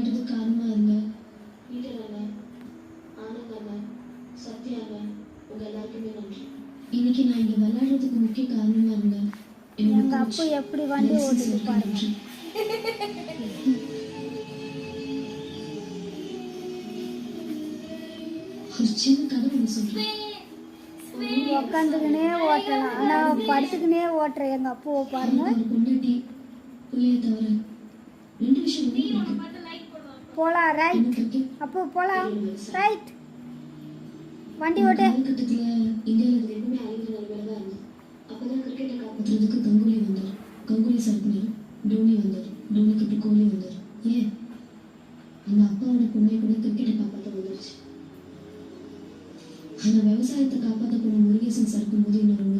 விளையாடுறதுக்கு காரணமா இருங்க வீரரான ஆனந்தான சத்யாங்க உங்க எல்லாருக்குமே நன்றி. இன்னைக்கு நான் இங்க விளையாடுறதுக்கு முக்கிய காரணமா இருங்க எங்க அப்பா எப்படி வண்டி ஓட்டுது பாருங்க. ஒரு சின்ன கதை ஒன்று சொல்றேன். உட்காந்துக்கினே ஓட்டலாம், ஆனால் படுத்துக்கினே ஓட்டுற எங்கள் அப்பாவை பாருங்க. ஒரு பொண்டாட்டி பிள்ளைய தவிர 2 விஷயம் போலாம் ரைட், அப்போ போலாம் ரைட், வண்டி ஓட்டு. காலகட்டத்தில் இந்தியாவில் எப்பவுமே அழிந்த நிலைமையில தான் இருந்தது. அப்போதான் கிரிக்கெட்டை காப்பாற்றுறதுக்கு கங்குலி வந்தார், கங்குலி சாப்பினார், டோனி வந்தார், டோனிக்கு அப்புறம் கோலி வந்தார். ஏன் அந்த அப்பாவோட பொண்ணை கூட கிரிக்கெட்டை காப்பாற்ற வந்துருச்சு. அந்த விவசாயத்தை காப்பாற்ற போன முருகேசன் சார் இருக்கும்போது இன்னொரு